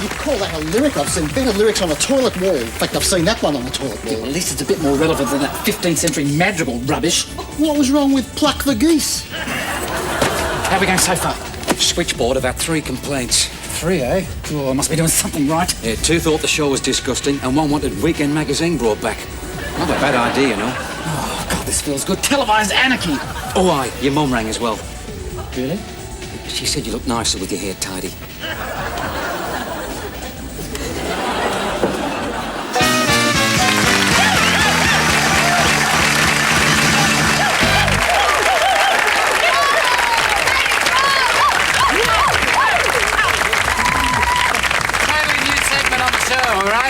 You call that a lyric? I've seen better lyrics on a toilet wall. In fact, I've seen that one on the toilet wall. Yeah, well, at least it's a bit more relevant than that 15th century madrigal rubbish. What was wrong with Pluck the Geese? How are we going so far? Switchboard have had 3 complaints. 3, eh? Oh, I must be doing something right. Yeah, 2 thought the show was disgusting and 1 wanted Weekend magazine brought back. Not a bad idea, you know. Oh, God, this feels good. Televised anarchy. Oh, aye, your mum rang as well. Really? She said you look nicer with your hair tidy.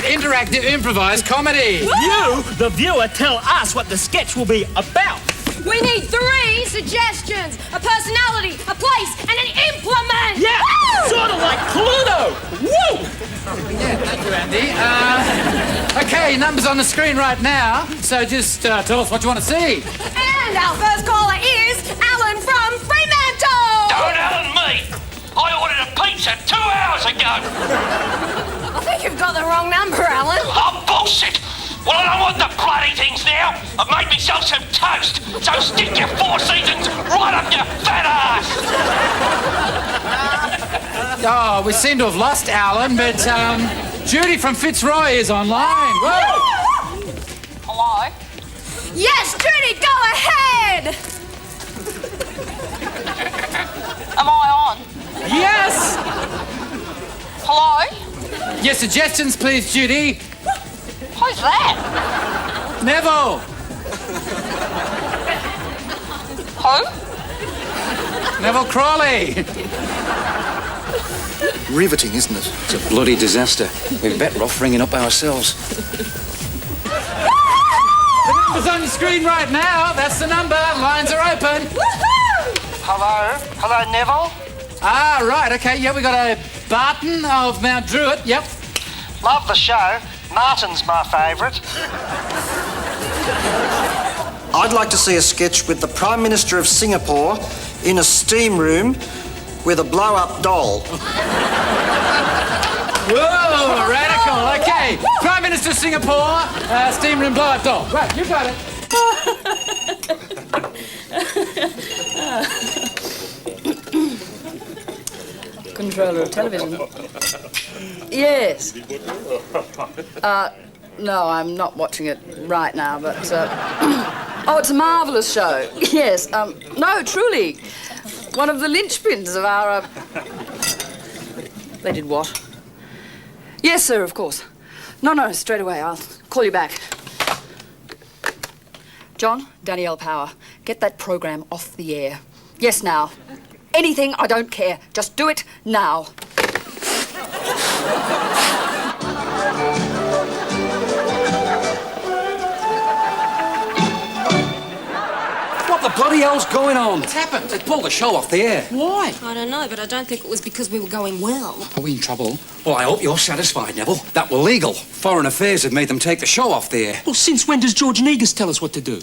Interactive improvised comedy. You, the viewer, tell us what the sketch will be about. We need 3 suggestions. A personality, a place, and an implement. Yeah, Woo! sort of like Pluto. Woo! Yeah, thank you, Andy. Okay, numbers on the screen right now, so just tell us what you want to see. And our first caller is Alan from Fremantle. Don't Alan me. I ordered a pizza 2 hours ago. I think you've got the wrong number, Alan. Oh, bullshit! Well, I don't want the bloody things now. I've made myself some toast, so stick your 4 seasons right up your fat ass! Oh, we seem to have lost Alan, but Judy from Fitzroy is online. Whoa! Hello? Yes, Judy, go ahead. Am I on? Yes! Hello? Your suggestions, please, Judy. Who's that? Neville. Who? Neville Crawley. Riveting, isn't it? It's a bloody disaster. We're better off ringing up ourselves. The number's on your screen right now. That's the number. Lines are open. Hello? Hello, Neville? Ah, right. Okay, yeah, we got a Barton of Mount Druitt. Yep. Love the show. Martin's my favourite. I'd like to see a sketch with the Prime Minister of Singapore in a steam room with a blow-up doll. Whoa, radical. Okay. Prime Minister of Singapore, steam room blow-up doll. Right, you got it. Controller of television. Yes. No, I'm not watching it right now, but... Oh, it's a marvellous show. Yes. No, truly. One of the linchpins of our... They did what? Yes, sir, of course. No, straight away. I'll call you back. John, Danielle Power, get that program off the air. Yes, now. Anything, I don't care. Just do it now. What the bloody hell's going on? What's happened? They pulled the show off the air. Why? I don't know, but I don't think it was because we were going well. Are we in trouble? Well, I hope you're satisfied, Neville. That were legal. Foreign Affairs have made them take the show off the air. Well, since when does George Negus tell us what to do?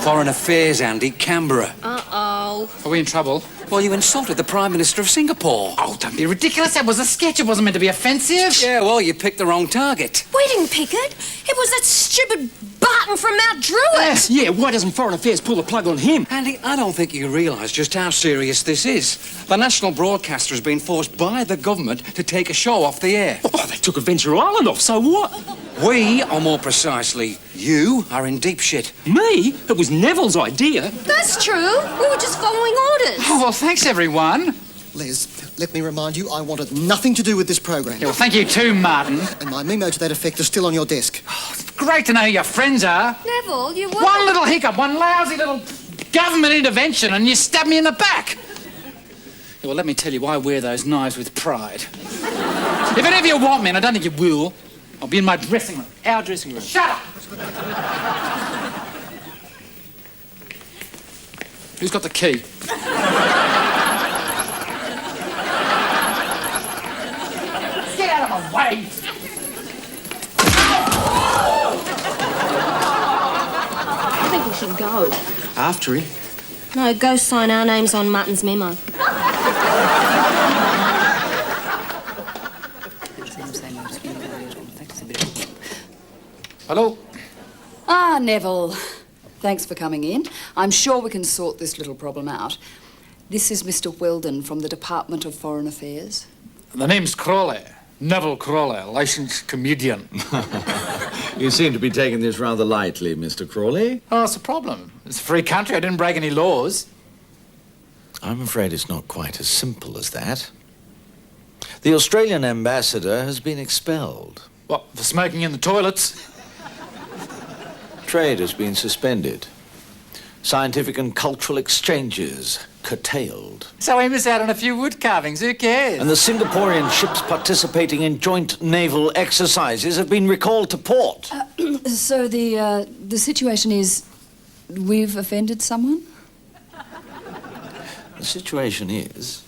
Foreign Affairs, Andy, Canberra. Uh-oh. Are we in trouble? Well, you insulted the Prime Minister of Singapore. Oh, don't be ridiculous. That was a sketch. It wasn't meant to be offensive. Yeah, well, you picked the wrong target. We didn't pick it. It was that stupid Barton from Mount Druitt. Yes, yeah, why doesn't Foreign Affairs pull the plug on him? Andy, I don't think you realise just how serious this is. The national broadcaster has been forced by the government to take a show off the air. Oh, they took Adventure Island off, so what? We, or more precisely, you, are in deep shit. Me? It was Neville's idea. That's true. We were just following orders. Oh, well, thanks, everyone. Les, let me remind you, I wanted nothing to do with this program. Yeah, well, thank you too, Martin. And my memo to that effect is still on your desk. Great to know who your friends are. Neville, you were... One little hiccup, one lousy little government intervention, and you stab me in the back. Yeah, well, let me tell you, I wear those knives with pride. If any of you want me, and I don't think you will, I'll be in my dressing room. Our dressing room. Shut up! Who's got the key? Get out of my way! I think we should go. After him? No, go sign our names on Martin's memo. Hello? Ah, Neville. Thanks for coming in. I'm sure we can sort this little problem out. This is Mr. Weldon from the Department of Foreign Affairs. The name's Crawley. Neville Crawley, licensed comedian. You seem to be taking this rather lightly, Mr. Crawley. Oh, it's a problem. It's a free country. I didn't break any laws. I'm afraid it's not quite as simple as that. The Australian ambassador has been expelled. What, for smoking in the toilets? Trade has been suspended. Scientific and cultural exchanges curtailed. So we miss out on a few wood carvings. Who cares? And the Singaporean ships participating in joint naval exercises have been recalled to port. So the situation is we've offended someone? The situation is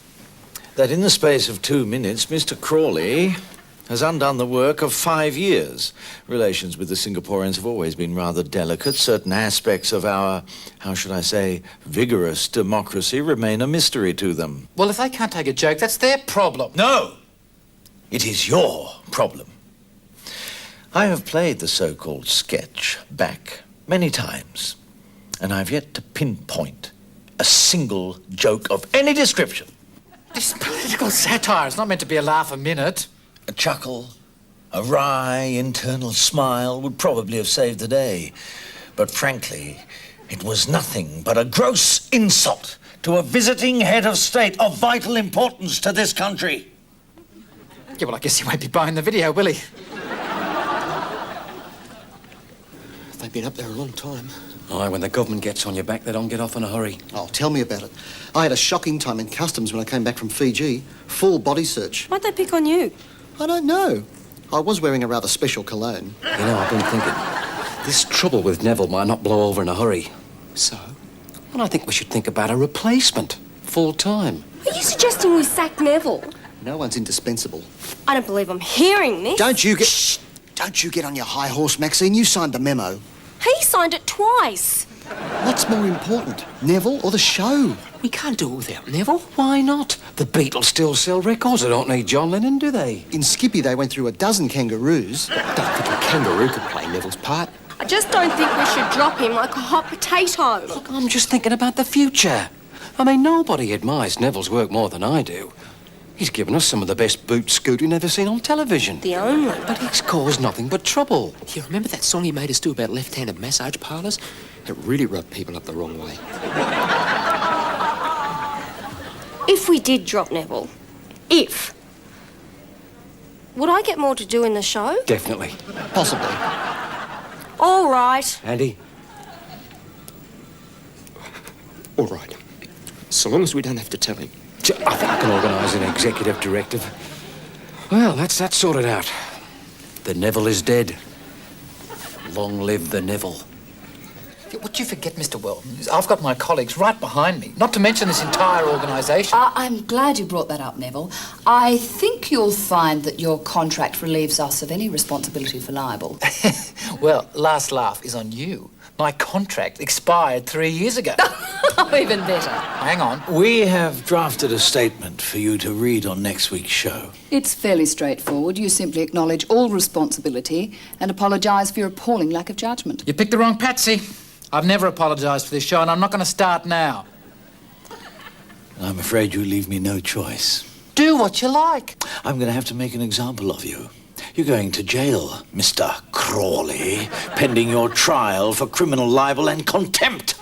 that in the space of 2 minutes, Mr. Crawley has undone the work of 5 years. Relations with the Singaporeans have always been rather delicate. Certain aspects of our, how should I say, vigorous democracy remain a mystery to them. Well, if they can't take a joke, that's their problem. No! It is your problem. I have played the so-called sketch back many times, and I've yet to pinpoint a single joke of any description. This is political satire. It's not meant to be a laugh a minute. A chuckle, a wry internal smile would probably have saved the day. But frankly, it was nothing but a gross insult to a visiting head of state of vital importance to this country. Yeah, well, I guess he won't be buying the video, will he? They've been up there a long time. Aye, when the government gets on your back, they don't get off in a hurry. Oh, tell me about it. I had a shocking time in customs when I came back from Fiji. Full body search. Why'd they pick on you? I don't know. I was wearing a rather special cologne. You know, I've been thinking, this trouble with Neville might not blow over in a hurry. So? Well, I think we should think about a replacement, full-time. Are you suggesting we sack Neville? No one's indispensable. I don't believe I'm hearing this. Don't you get... Shh! Don't you get on your high horse, Maxine. You signed the memo. He signed it twice. What's more important, Neville or the show? We can't do it without Neville. Why not? The Beatles still sell records. They don't need John Lennon, do they? In Skippy, they went through a dozen kangaroos. I don't think a kangaroo could play Neville's part. I just don't think we should drop him like a hot potato. Look, I'm just thinking about the future. I mean, nobody admires Neville's work more than I do. He's given us some of the best boot scooting ever seen on television. The only. But he's caused nothing but trouble. You remember that song he made us do about left-handed massage parlours? It really rubbed people up the wrong way. If we did drop Neville, would I get more to do in the show? Definitely. Possibly. All right. Andy? All right. So long as we don't have to tell him. I think I can organise an executive directive. Well, that's that sorted out. The Neville is dead. Long live the Neville. What you forget, Mr. Weldon, is I've got my colleagues right behind me, not to mention this entire organisation. I'm glad you brought that up, Neville. I think you'll find that your contract relieves us of any responsibility for libel. Well, last laugh is on you. My contract expired 3 years ago. Oh, even better. Hang on. We have drafted a statement for you to read on next week's show. It's fairly straightforward. You simply acknowledge all responsibility and apologise for your appalling lack of judgment. You picked the wrong patsy. I've never apologised for this show, and I'm not going to start now. I'm afraid you leave me no choice. Do what you like. I'm going to have to make an example of you. You're going to jail, Mr. Crawley, pending your trial for criminal libel and contempt.